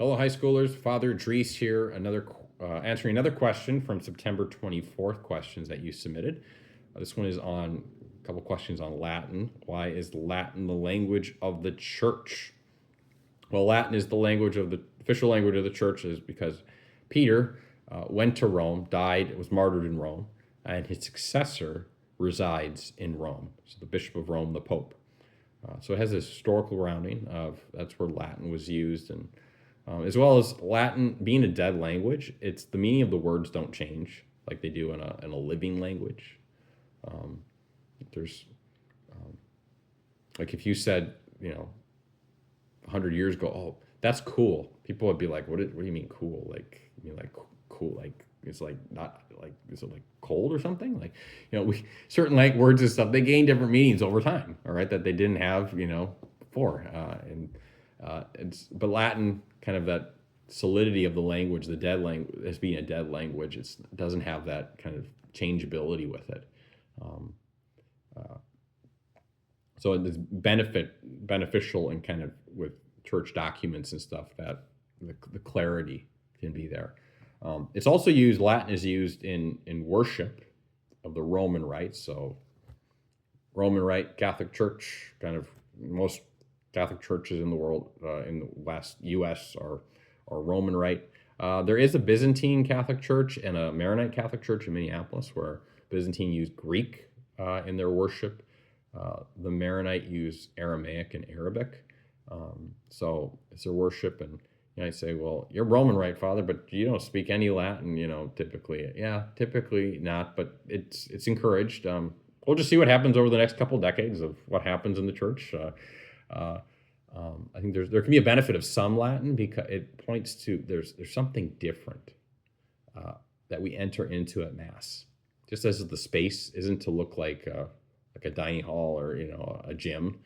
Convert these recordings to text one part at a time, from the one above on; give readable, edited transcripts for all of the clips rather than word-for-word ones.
Hello, high schoolers. Father Dries here, answering another question from September 24th questions that you submitted. This one is on a couple questions on Latin. Why is Latin the language of the church? Well, Latin is the official language of the church is because Peter went to Rome, died, was martyred in Rome, and his successor resides in Rome. So the Bishop of Rome, the Pope. So it has a historical grounding of that's where Latin was used, and as well as Latin being a dead language, it's the meaning of the words don't change like they do in a living language. There's like if you said 100 years ago, oh, that's cool. People would be like, what do you mean cool? Like, you mean like cool? Like, it's like not like, is it like cold or something? Like, we certain like words and stuff, they gain different meanings over time. All right. That they didn't have, before. But Latin kind of that solidity of the language, the dead language as being a dead language, it doesn't have that kind of changeability with it. So it's beneficial and kind of with church documents and stuff that the clarity can be there. It's also used, Latin is used in worship of the Roman Rite. So Roman Rite, Catholic Church, kind of most Catholic churches in the world, in the West, U.S. are Roman Rite. There is a Byzantine Catholic Church and a Maronite Catholic Church in Minneapolis where Byzantine used Greek in their worship. The Maronite use Aramaic and Arabic. So it's their worship. And I say, well, you're Roman Rite, Father, but you don't speak any Latin, typically. Yeah, typically not, but it's encouraged. We'll just see what happens over the next couple of decades of what happens in the church. I think there can be a benefit of some Latin because it points to there's something different that we enter into at Mass. Just as the space isn't to look like a dining hall or a gym,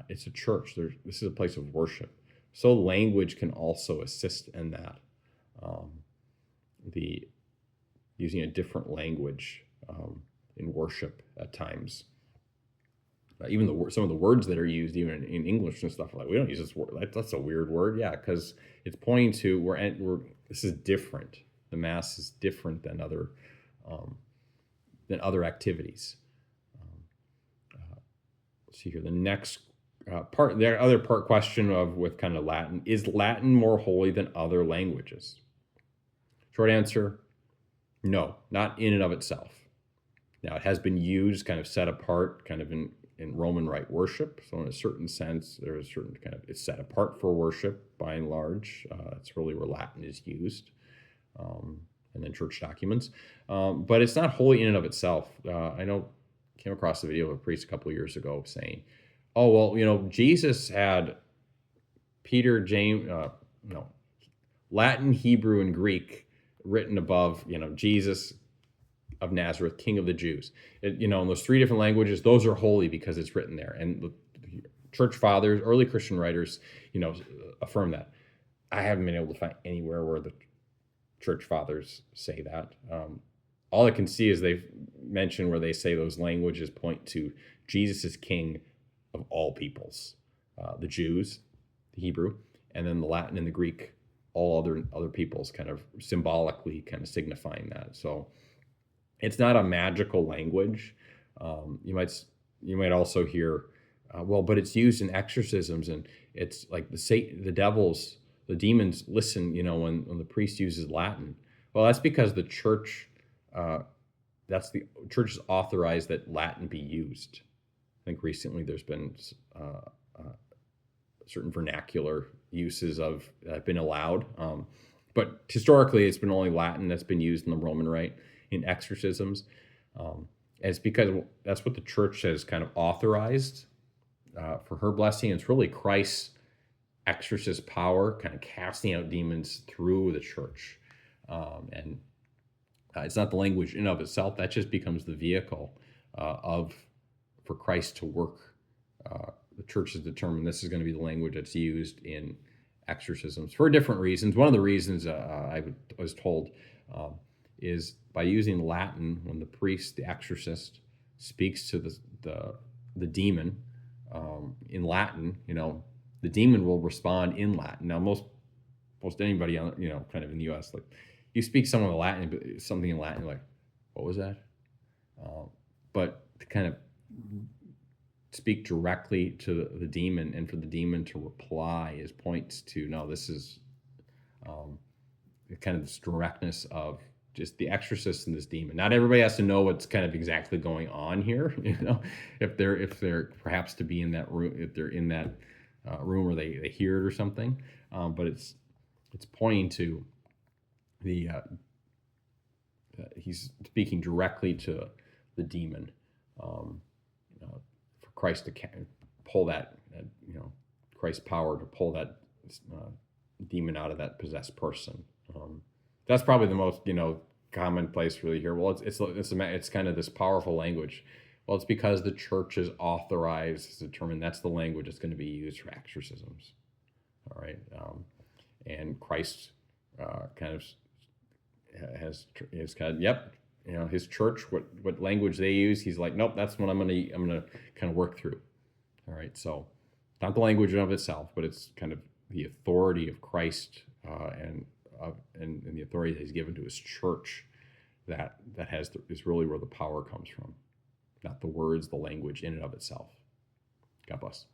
it's a church. This is a place of worship. So language can also assist in that. Using a different language in worship at times. Even some of the words that are used, even in English and stuff, like we don't use this word. That's a weird word, yeah, because it's pointing to this is different. The Mass is different than other activities. Let's see here. The next part, the other part question with kind of Latin, is Latin more holy than other languages? Short answer, no, not in and of itself. Now it has been used, kind of set apart, kind of in Roman Rite worship. So in a certain sense, there's a certain kind of, it's set apart for worship by and large. That's really where Latin is used. And then church documents. But it's not holy in and of itself. I came across a video of a priest a couple of years ago saying, oh, well, Jesus had Peter, James, Latin, Hebrew, and Greek written above, Jesus of Nazareth, King of the Jews. In those three different languages, those are holy because it's written there. And the church fathers, early Christian writers, affirm that. I haven't been able to find anywhere where the church fathers say that. All I can see is they've mentioned where they say those languages point to Jesus is King of all peoples, the Jews, the Hebrew, and then the Latin and the Greek, all other peoples, kind of symbolically kind of signifying that. So it's not a magical language. You might also hear, but it's used in exorcisms, and it's like the demons listen, when the priest uses Latin. Well, that's because the church, the church has authorized that Latin be used. I think recently there's been certain vernacular uses that have been allowed. But historically, it's been only Latin that's been used in the Roman Rite in exorcisms. And it's because that's what the church has kind of authorized for her blessing. It's really Christ's exorcist power kind of casting out demons through the church. And it's not the language in and of itself. That just becomes the vehicle for Christ to work. The church has determined this is going to be the language that's used in exorcisms for different reasons. One of the reasons I was told is by using Latin when the priest, the exorcist, speaks to the demon in Latin, the demon will respond in Latin. Now, most most anybody on, kind of in the U.S. Like, you speak something in Latin, like, what was that? But to kind of speak directly to the demon, and for the demon to reply points to, no, this is kind of this directness of just the exorcist and this demon. Not everybody has to know what's kind of exactly going on here, if they're perhaps to be in that room, if they're in that room, or they hear it or something. But it's pointing to the he's speaking directly to the demon, for Christ to pull that, Christ's power to pull that demon out of that possessed person. That's probably the most commonplace really here. Well, it's kind of this powerful language. Well, it's because the church is authorized to determine that's the language that's going to be used for exorcisms. All right, and Christ kind of has kind of, yep, his church, what language they use, he's like, nope, that's what I'm gonna kind of work through. All right, so not the language in of itself, but it's kind of the authority of Christ, and the authority that he's given to his church that is really where the power comes from, not the words, the language in and of itself. God bless.